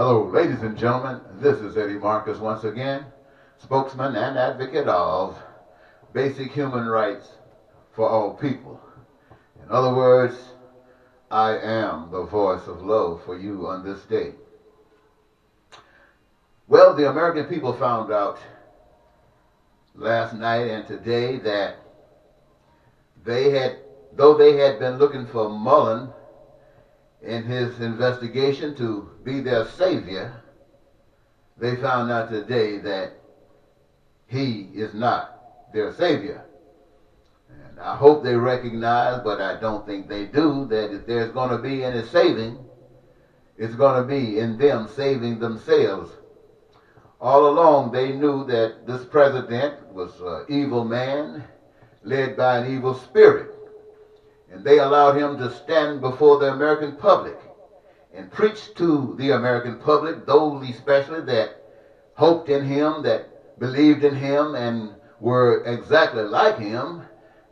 Hello, ladies and gentlemen. This is Eddie Marcus once again, spokesman and advocate of basic human rights for all people. In other words, I am the voice of love for you on this day. Well, the American people found out last night and today that though they had been looking for Mullen in his investigation to be their savior, they found out today that he is not their savior. And I hope they recognize, but I don't think they do, that if there's going to be any saving, it's going to be in them saving themselves. All along they knew that this president was an evil man led by an evil spirit. And they allowed him to stand before the American public and preach to the American public, those especially that hoped in him, that believed in him, and were exactly like him,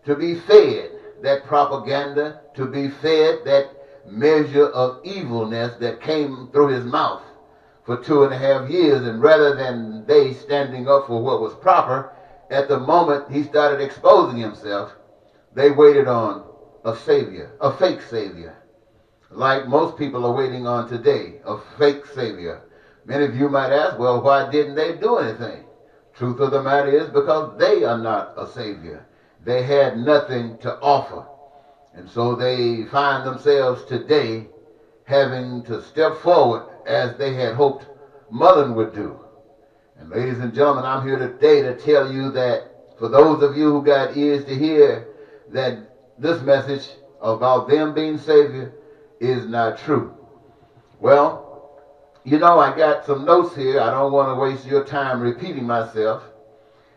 to be fed that propaganda, to be fed that measure of evilness that came through his mouth for 2.5 years. And rather than they standing up for what was proper, at the moment he started exposing himself, they waited on a savior, a fake savior, like most people are waiting on today, a fake savior. Many of you might ask, well, why didn't they do anything? Truth of the matter is because they are not a savior. They had nothing to offer. And so they find themselves today having to step forward as they had hoped Mullen would do. And ladies and gentlemen, I'm here today to tell you that for those of you who got ears to hear, that this message about them being savior is not true. Well, you know, I got some notes here. I don't want to waste your time repeating myself.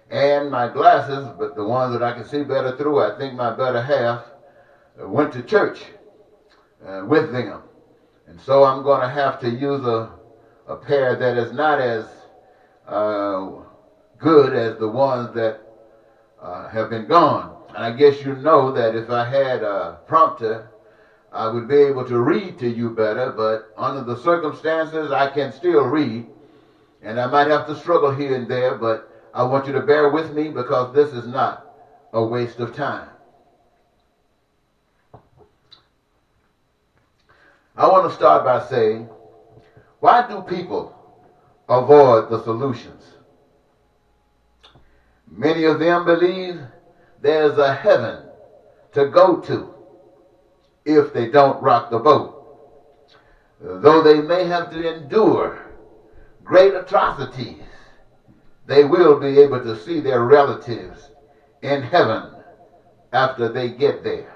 And my glasses, but the ones that I can see better through, I think my better half went to church with them. And so I'm going to have to use a pair that is not as good as the ones that have been gone. And I guess you know that if I had a prompter, I would be able to read to you better, but under the circumstances, I can still read, and I might have to struggle here and there, but I want you to bear with me because this is not a waste of time. I want to start by saying, why do people avoid the solutions? Many of them believe there's a heaven to go to if they don't rock the boat. Though they may have to endure great atrocities, they will be able to see their relatives in heaven after they get there.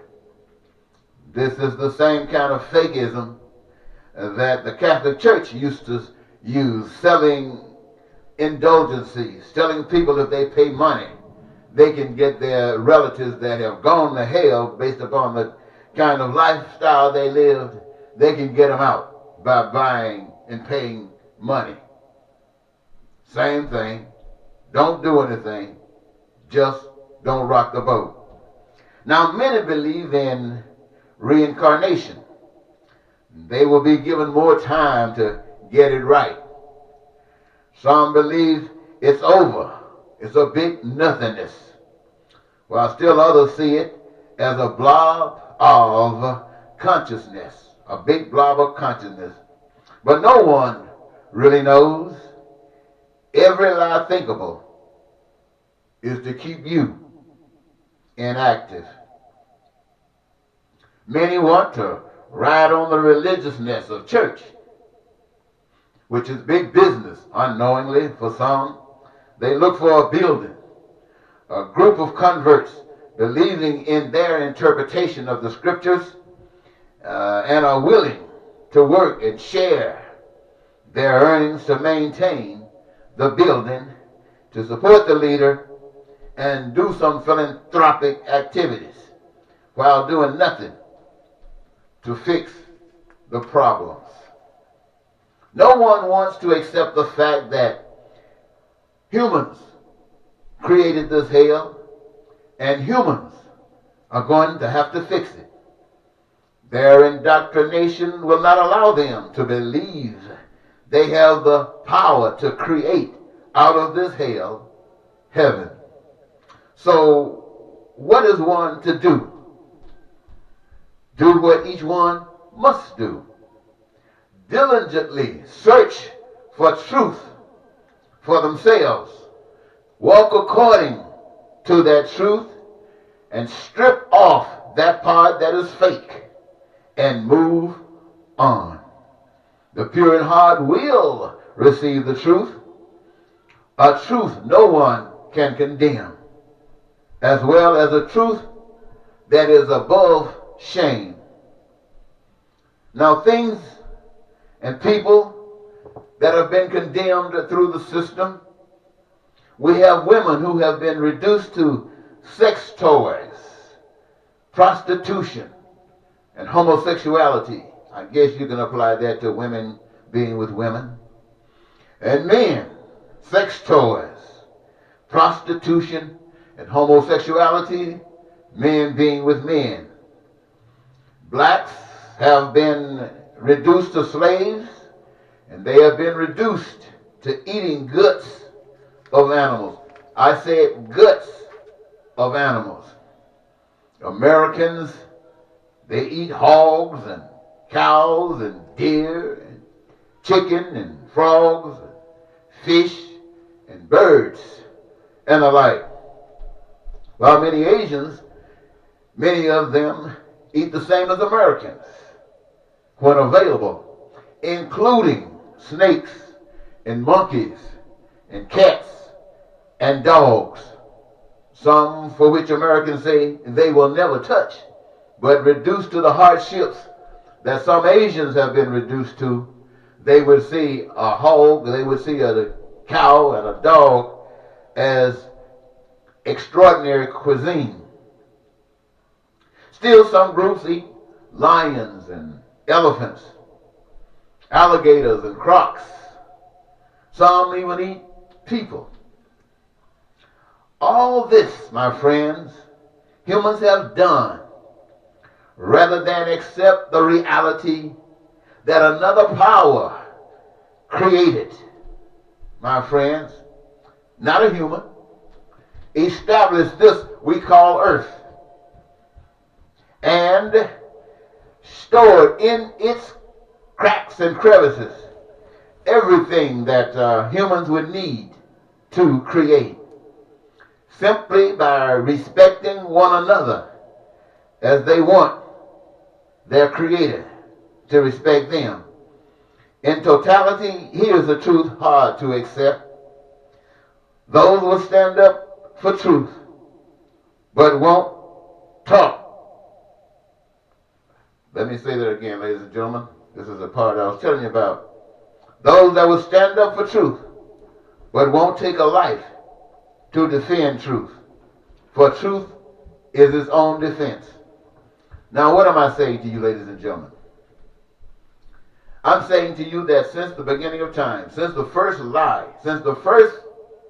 This is the same kind of fakeism that the Catholic Church used to use, selling indulgences, telling people if they pay money, they can get their relatives that have gone to hell based upon the kind of lifestyle they lived, they can get them out by buying and paying money. Same thing. Don't do anything. Just don't rock the boat. Now, many believe in reincarnation. They will be given more time to get it right. Some believe it's over. It's a big nothingness, while still others see it as a blob of consciousness, a big blob of consciousness. But no one really knows. Every lie thinkable is to keep you inactive. Many want to ride on the religiousness of church, which is big business unknowingly for some. They look for a building, a group of converts believing in their interpretation of the scriptures and are willing to work and share their earnings to maintain the building, to support the leader, and do some philanthropic activities while doing nothing to fix the problems. No one wants to accept the fact that humans created this hell, and humans are going to have to fix it. Their indoctrination will not allow them to believe They have the power to create out of this hell heaven. So what is one to do? Do what each one must do. Diligently search for truth for themselves. Walk according to that truth and strip off that part that is fake and move on. The pure in heart will receive the truth, a truth no one can condemn, as well as a truth that is above shame. Now, things and people that have been condemned through the system, we have women who have been reduced to sex toys, prostitution, and homosexuality. I guess you can apply that to women being with women. And men, sex toys, prostitution, and homosexuality, men being with men. Blacks have been reduced to slaves, and they have been reduced to eating guts of animals. I said guts of animals. Americans, they eat hogs and cows and deer and chicken and frogs and fish and birds and the like. While many Asians, many of them eat the same as Americans when available, including snakes and monkeys and cats and dogs, some for which Americans say they will never touch, but reduced to the hardships that some Asians have been reduced to. They would see a hog, they would see a cow and a dog as extraordinary cuisine. Still, some groups eat lions and elephants, alligators and crocs. Some even eat people. All this, my friends, humans have done rather than accept the reality that another power created, my friends, not a human, established this we call earth and stored in its cracks and crevices everything that humans would need to create, simply by respecting one another as they want their Creator to respect them. In totality, here's the truth hard to accept. Those will stand up for truth, but won't talk. Let me say that again, ladies and gentlemen. This is the part I was telling you about. Those that will stand up for truth, but won't take a life to defend truth. For truth is its own defense. Now, what am I saying to you, ladies and gentlemen? I'm saying to you that since the beginning of time, since the first lie, since the first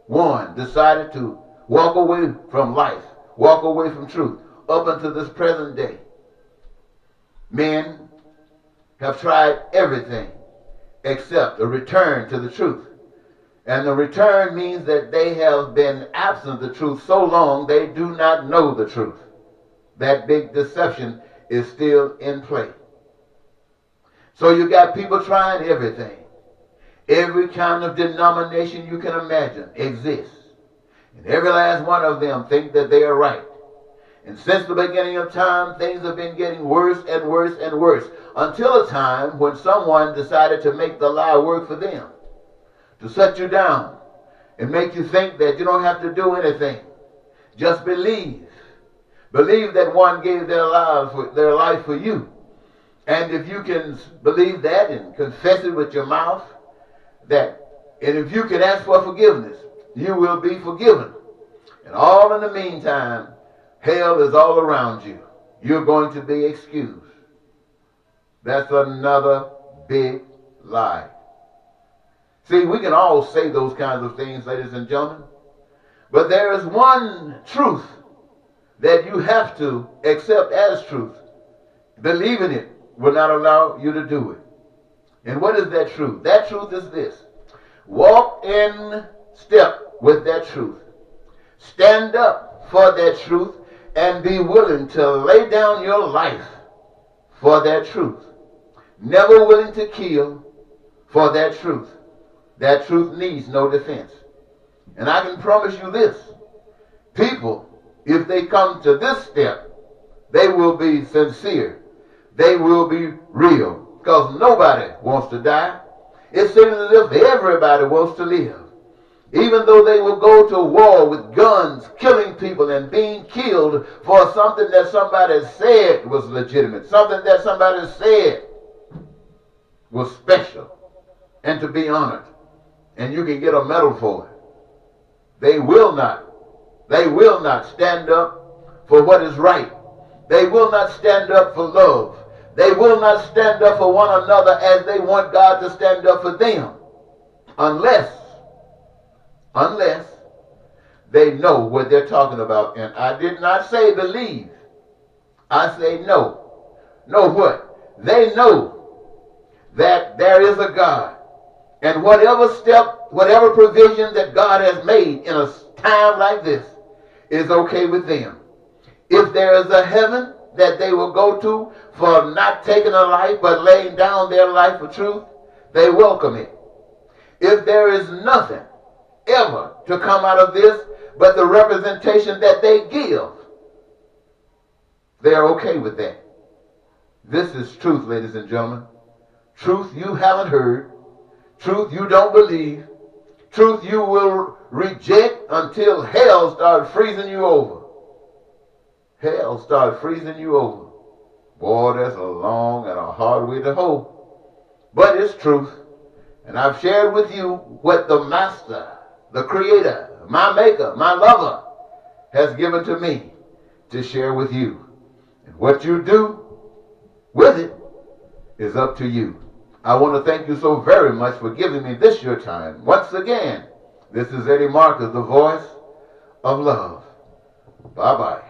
one decided to walk away from life, walk away from truth, up until this present day, men have tried everything except a return to the truth. And the return means that they have been absent of the truth so long they do not know the truth. That big deception is still in play. So you got people trying everything. Every kind of denomination you can imagine exists. And every last one of them think that they are right. And since the beginning of time, things have been getting worse and worse and worse, until a time when someone decided to make the lie work for them, to shut you down and make you think that you don't have to do anything. Just believe. Believe that one gave their life for you. And if you can believe that and confess it with your mouth, and if you can ask for forgiveness, you will be forgiven. And all in the meantime, hell is all around you. You're going to be excused. That's another big lie. See, we can all say those kinds of things, ladies and gentlemen, but there is one truth that you have to accept as truth. Believing it will not allow you to do it. And what is that truth? That truth is this. Walk in step with that truth. Stand up for that truth and be willing to lay down your life for that truth. Never willing to kill for that truth. That truth needs no defense. And I can promise you this. People, if they come to this step, they will be sincere. They will be real. Because nobody wants to die. It seems as if everybody wants to live. Even though they will go to war with guns, killing people and being killed for something that somebody said was legitimate. Something that somebody said was special and to be honored. And you can get a medal for it. They will not stand up for what is right. They will not stand up for love. They will not stand up for one another as they want God to stand up for them. Unless they know what they're talking about. And I did not say believe. I say know. Know what? They know that there is a God. And whatever step, whatever provision that God has made in a time like this is okay with them. If there is a heaven that they will go to for not taking a life but laying down their life for truth, they welcome it. If there is nothing ever to come out of this but the representation that they give, they're okay with that. This is truth, ladies and gentlemen. Truth you haven't heard. Truth you don't believe. Truth you will reject until hell starts freezing you over. Hell starts freezing you over. Boy, that's a long and a hard way to hoe. But it's truth. And I've shared with you what the Master, the Creator, my Maker, my Lover, has given to me to share with you. And what you do with it is up to you. I want to thank you so very much for giving me this your time. Once again, this is Eddie Marcus, the voice of love. Bye-bye.